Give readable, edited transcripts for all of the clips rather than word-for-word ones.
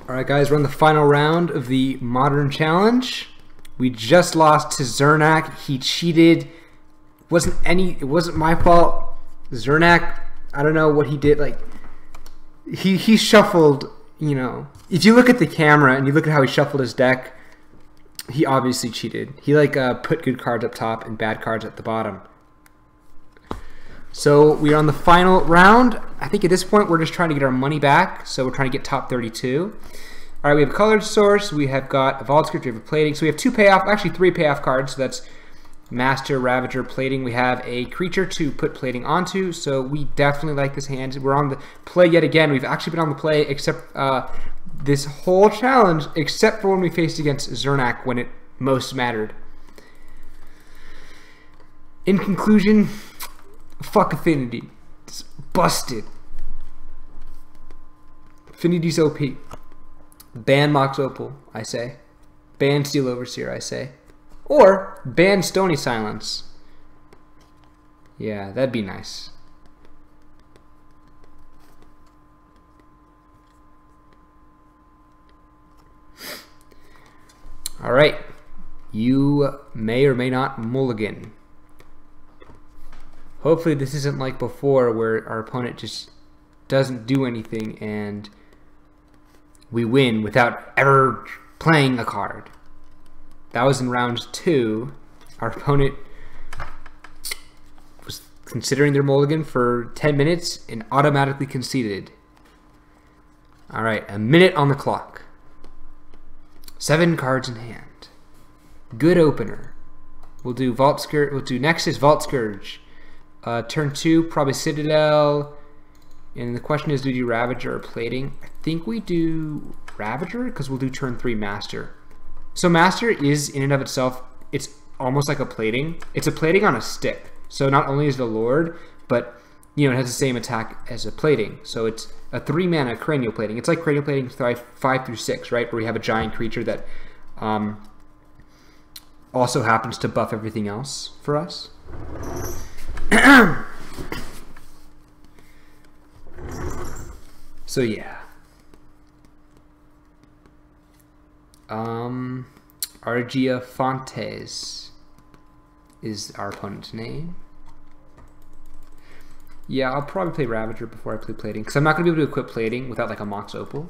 Alright guys, we're on the final round of the Modern Challenge. We just lost to Zernak. He cheated. It wasn't my fault. Zernak, I don't know what he did. Like he shuffled, you know. If you look at the camera and you look at how he shuffled his deck, he obviously cheated. He put good cards up top and bad cards at the bottom. So we are on the final round. I think at this point we're just trying to get our money back. So we're trying to get top 32. All right, we have a colored source. We have got a vault script. We have a plating. So we have three payoff cards. So that's Master, Ravager, Plating. We have a creature to put plating onto. So we definitely like this hand. We're on the play yet again. We've actually been on the play except this whole challenge, except for when we faced against Zernak when it most mattered. In conclusion, fuck Affinity. It's busted. Affinity's OP. Ban Mox Opal, I say. Ban Steel Overseer, I say. Or ban Stony Silence. Yeah, that'd be nice. Alright. You may or may not mulligan. Hopefully this isn't like before where our opponent just doesn't do anything and we win without ever playing a card. That was in round 2. Our opponent was considering their mulligan for 10 minutes and automatically conceded. Alright, a minute on the clock. 7 cards in hand. Good opener. We'll do Vault Scourge. We'll do next is Vault Scourge. Turn 2, probably Citadel. And the question is, do we do Ravager or Plating? I think we do Ravager because we'll do turn 3 Master. So Master is, in and of itself, it's almost like a Plating. It's a Plating on a stick. So not only is it a Lord, but you know it has the same attack as a Plating. So it's a 3-mana Cranial Plating. It's like Cranial Plating 5 through 6, right? Where we have a giant creature that also happens to buff everything else for us. So yeah. Argia Fontes is our opponent's name. Yeah, I'll probably play Ravager before I play Plating, because I'm not going to be able to equip Plating without like a Mox Opal,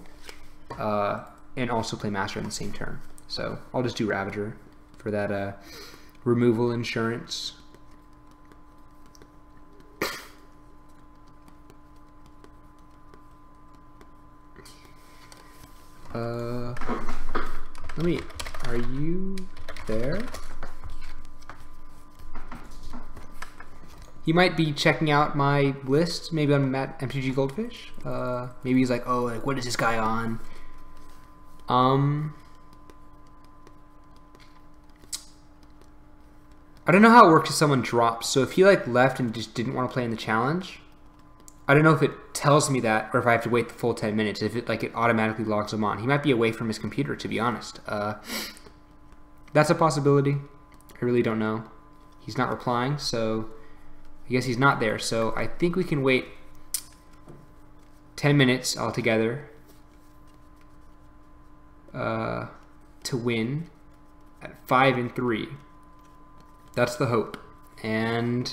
and also play Master in the same turn. So I'll just do Ravager for that removal insurance. Are you there? He might be checking out my list, maybe on MTG Goldfish. Maybe he's like, oh, like, what is this guy on? I don't know how it works if someone drops. So if he like left and just didn't want to play in the challenge, I don't know if it tells me that or if I have to wait the full 10 minutes. If it automatically logs him on. He might be away from his computer, to be honest. That's a possibility. I really don't know. He's not replying, so I guess he's not there. So I think we can wait 10 minutes altogether to win at 5 and 3. That's the hope. And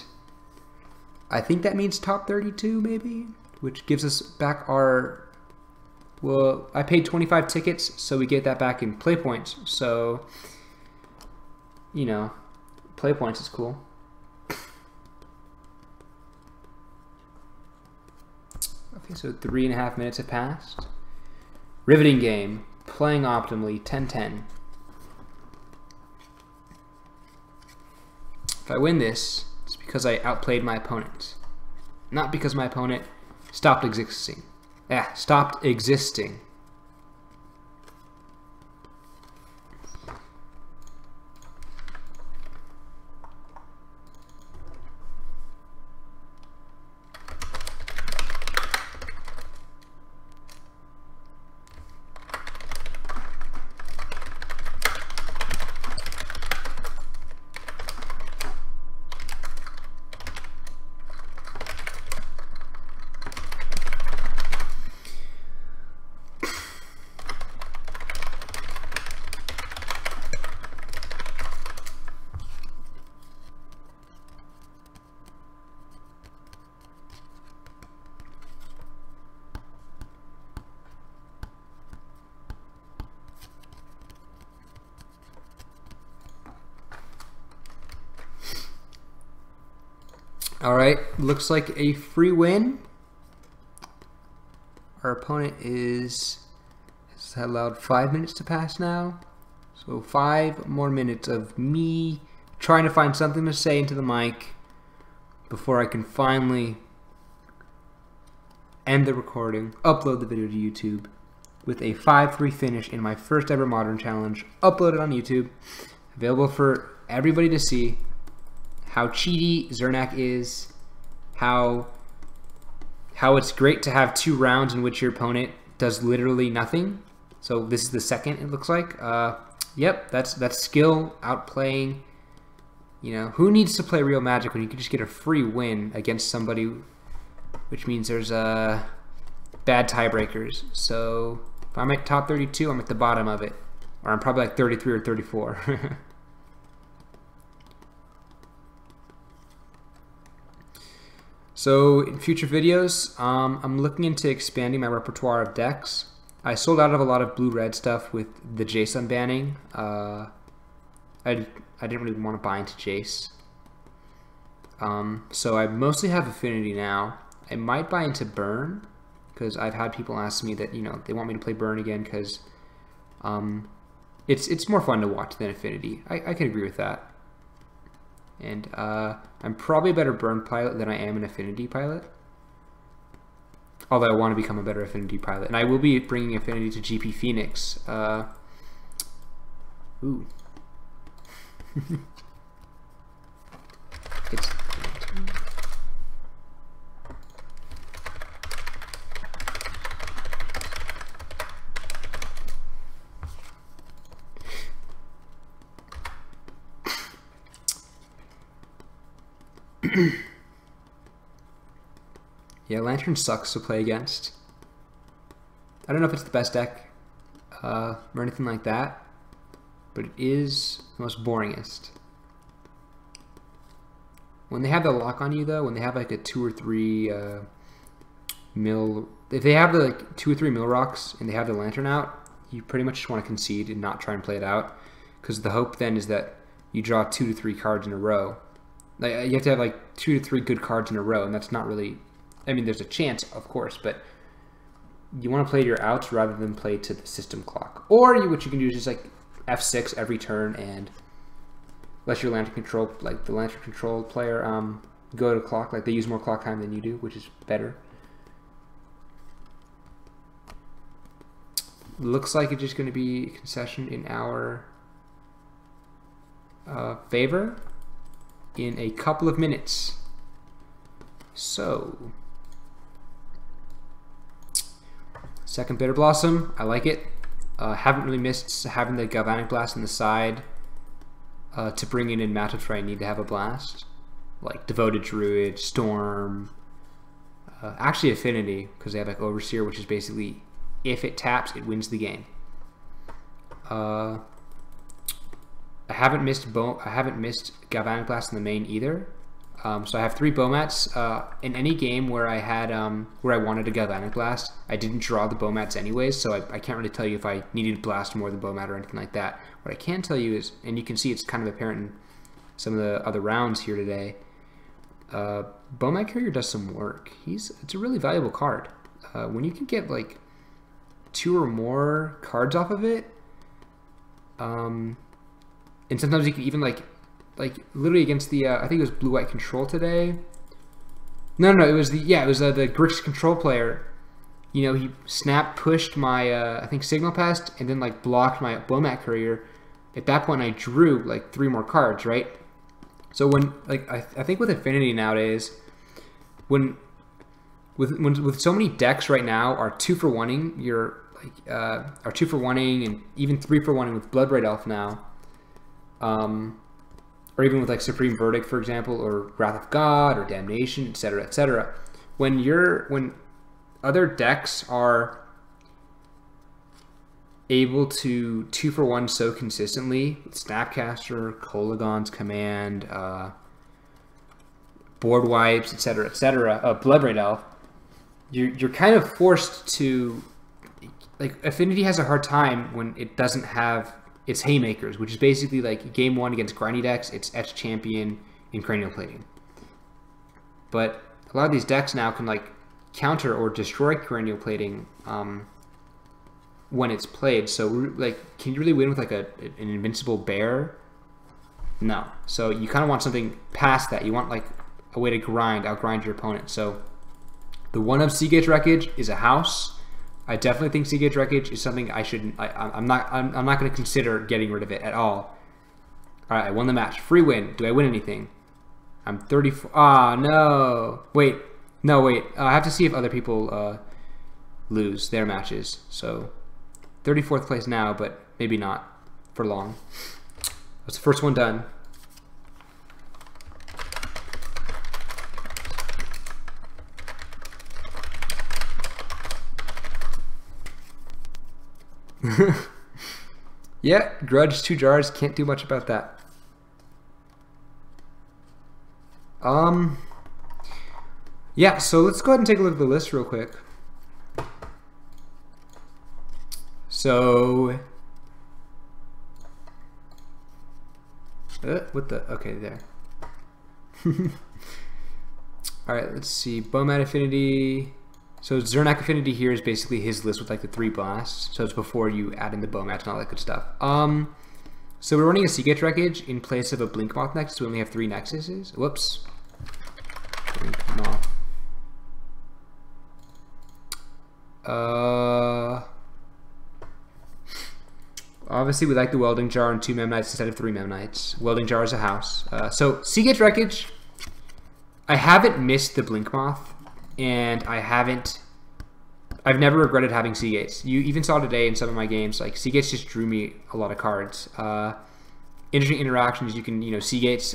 I think that means top 32 maybe, which gives us back our, well, I paid 25 tickets, so we get that back in play points. So, you know, play points is cool. Okay, so 3.5 minutes have passed. Riveting game, playing optimally, 10-10. If I win this, it's because I outplayed my opponent. Not because my opponent stopped existing. Yeah, stopped existing. Alright, looks like a free win. Our opponent has allowed 5 minutes to pass now. So 5 more minutes of me trying to find something to say into the mic before I can finally end the recording, upload the video to YouTube with a 5-3 finish in my first ever Modern Challenge, uploaded on YouTube, available for everybody to see how cheaty Zernak is, how it's great to have 2 rounds in which your opponent does literally nothing. So this is the second, it looks like. Yep, that's skill outplaying. You know, who needs to play real Magic when you can just get a free win against somebody, which means there's bad tiebreakers. So if I'm at top 32, I'm at the bottom of it, or I'm probably like 33 or 34. So in future videos, I'm looking into expanding my repertoire of decks. I sold out of a lot of blue-red stuff with the Jace unbanning. I didn't really want to buy into Jace. So I mostly have Affinity now. I might buy into Burn, because I've had people ask me that, you know, they want me to play Burn again because it's more fun to watch than Affinity. I can agree with that. And I'm probably a better Burn pilot than I am an Affinity pilot. Although I want to become a better Affinity pilot. And I will be bringing Affinity to GP Phoenix. Ooh. It's... Yeah, Lantern sucks to play against. I don't know if it's the best deck or anything like that, but it is the most boringest. When they have the lock on you, though, when they have like a 2 or 3 mill, if they have the like 2 or 3 mill rocks and they have the Lantern out, you pretty much just want to concede and not try and play it out, because the hope then is that you draw 2 to 3 cards in a row. Like, you have to have like 2 to 3 good cards in a row, and that's not really. I mean, there's a chance, of course, but you want to play your outs rather than play to the system clock. Or what you can do is just like F6 every turn and let your Lantern control, like the Lantern control player, go to clock. Like they use more clock time than you do, which is better. Looks like it's just going to be a concession in our favor in a couple of minutes. So, second Bitter Blossom, I like it. Haven't really missed having the Galvanic Blast on the side to bring in matchups where I need to have a blast, like Devoted Druid, Storm, actually Affinity, because they have like Overseer, which is basically if it taps, it wins the game. I haven't missed Galvanic Blast in the main either. So I have 3 Bomats. In any game where I had where I wanted a Galvanic Blast, I didn't draw the Bomats anyways, so I can't really tell you if I needed to blast more than Bomat or anything like that. What I can tell you is, and you can see it's kind of apparent in some of the other rounds here today, Bomat Carrier does some work. It's a really valuable card. When you can get like 2 or more cards off of it, and sometimes you can even like literally against the I think it was blue-white control today. No, it was the Grix control player. You know, he snap pushed my I think Signal Pest and then like blocked my Bomat Courier. At that point, I drew like 3 more cards, right? So when like I think with Affinity nowadays, when with so many decks right now are 2-for-1ing your like are 2-for-1ing and even 3-for-1ing with Bloodbraid Elf now. Or even with like Supreme Verdict, for example, or Wrath of God, or Damnation, etc., etc. When other decks are able to 2-for-1 so consistently, Snapcaster, Kolagon's Command, Board Wipes, etc., etc., Bloodbraid Elf, you're kind of forced to, like, Affinity has a hard time when it doesn't have its Haymakers, which is basically like game 1 against grindy decks, it's Etched Champion in Cranial Plating. but a lot of these decks now can like counter or destroy cranial plating when it's played. So like, can you really win with like an invincible bear? No. So you kind of want something past that. You want like a way to outgrind your opponent. So the one of Seagate's Wreckage is a house. I definitely think Seagate's Wreckage is something I shouldn't. I'm not going to consider getting rid of it at all. All right, I won the match. Free win. Do I win anything? I'm 34. Ah, no. Wait. No, wait. I have to see if other people lose their matches. So 34th place now, but maybe not for long. That's the first one done. Yeah, grudge 2 jars, can't do much about that. Yeah, so let's go ahead and take a look at the list real quick. So okay, there. All right, let's see. Bomat Affinity. So Zernak Affinity here is basically his list with like the 3 blasts. So it's before you add in the Bomat and all that good stuff. So we're running a Seagate's Wreckage in place of a Blinkmoth Nexus. So we only have 3 Nexuses. Whoops. Blinkmoth. Obviously we like the Welding Jar and 2 Memnites instead of 3 Memnites. Welding Jar is a house. So Seagate's Wreckage, I haven't missed the Blinkmoth, and I've never regretted having Seagates. You even saw today in some of my games, like Seagates just drew me a lot of cards. Interesting interactions, you can, Seagates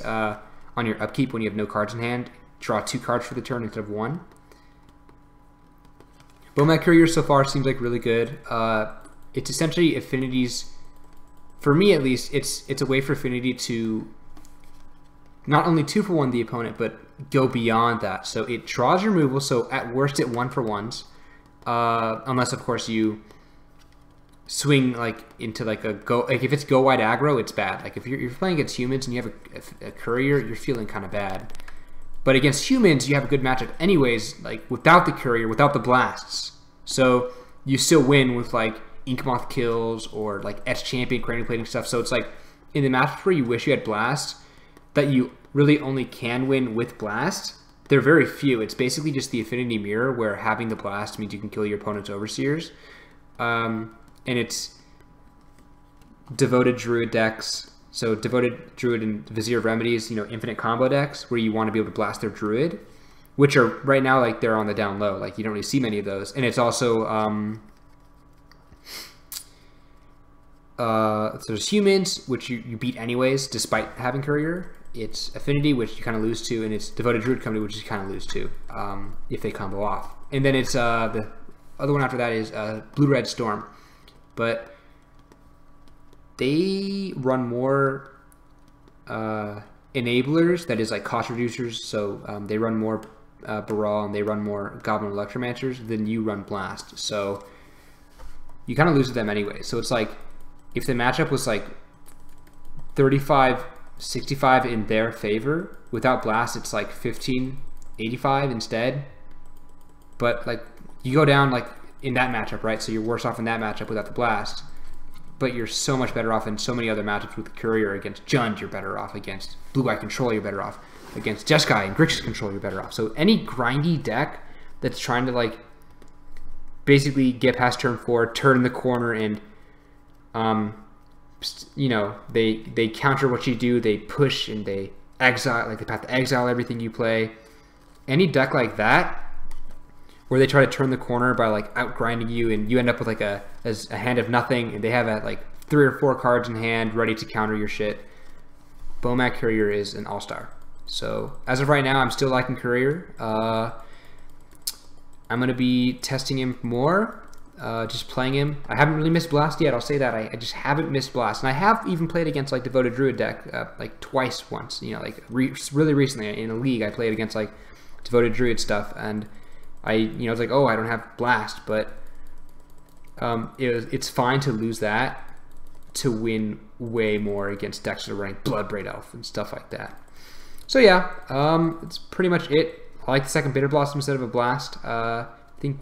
on your upkeep when you have no cards in hand, draw 2 cards for the turn instead of 1. Bomat Courier so far seems like really good. It's essentially Affinity's, for me at least, it's a way for Affinity to not only 2-for-1 the opponent, but go beyond that. So it draws your removal, so at worst it 1-for-1s. Unless of course you swing like into like a go, like if it's go wide aggro, it's bad. Like if you're playing against humans and you have a courier, you're feeling kind of bad. But against humans, you have a good matchup anyways, like without the courier, without the blasts. So you still win with like Inkmoth kills or like Etch Champion cranial plating stuff. So it's like in the matches where you wish you had blast, that you really only can win with blast, they're very few. It's basically just the Affinity Mirror, where having the blast means you can kill your opponent's Overseers. And it's Devoted Druid decks. So Devoted Druid and Vizier of Remedies, infinite combo decks where you want to be able to blast their Druid, which are right now like they're on the down low. Like you don't really see many of those. And it's also so there's humans, which you beat anyways despite having Courier. It's Affinity, which you kind of lose to, and it's Devoted Druid Company, which you kind of lose to if they combo off. And then it's the other one after that is Blue-Red Storm. But they run more enablers, that is like cost reducers. So they run more Baral and they run more Goblin Electromancers than you run Blast. So you kind of lose to them anyway. So it's like if the matchup was like 35-65 in their favor, without Blast it's like 15-85 instead. But like you go down like in that matchup, right? So you're worse off in that matchup without the Blast. But you're so much better off in so many other matchups with the Courier. Against Jund, you're better off. Against Blue-Eye Control, you're better off. Against Jeskai and Grixis Control, you're better off. So any grindy deck that's trying to like basically get past turn 4, turn the corner, and they counter what you do, they push and they exile, like they have to exile everything you play. Any deck like that, where they try to turn the corner by like outgrinding you, and you end up with like a hand of nothing, and they have like 3 or 4 cards in hand ready to counter your shit. Bomat Courier is an all-star. So as of right now, I'm still liking Courier. I'm gonna be testing him more, just playing him. I haven't really missed Blast yet, I'll say that. I just haven't missed Blast, and I have even played against like Devoted Druid deck like twice once. Like really recently in a league, I played against like Devoted Druid stuff, and I was like, oh, I don't have Blast, but it's fine to lose that to win way more against decks that are running Bloodbraid Elf and stuff like that. So yeah, that's pretty much it I like the second Bitter Blossom instead of a Blast. I think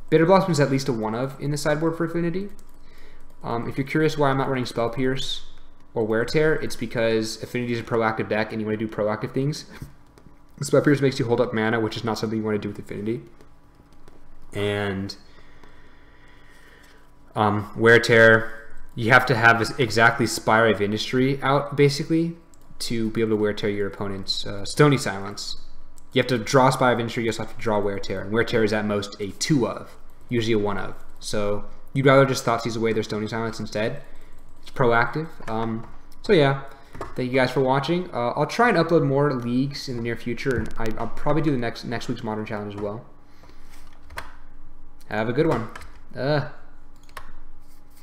Bitter Blossom is at least a 1-of in the sideboard for Affinity. If you're curious why I'm not running Spell Pierce or Wear Tear, it's because Affinity is a proactive deck and you want to do proactive things. Spell Pierce makes you hold up mana, which is not something you want to do with Affinity. And Wear Tear, you have to have exactly Spire of Industry out, basically, to be able to Wear Tear your opponent's Stony Silence. You have to draw Spire of Industry, you also have to draw Wear Tear. And Wear Tear is at most a 2-of, usually a 1-of. So you'd rather just Thoughtseize away their Stony Silence instead. It's proactive. So yeah, thank you guys for watching. I'll try and upload more leagues in the near future, and I'll probably do the next week's Modern Challenge as well. Have a good one.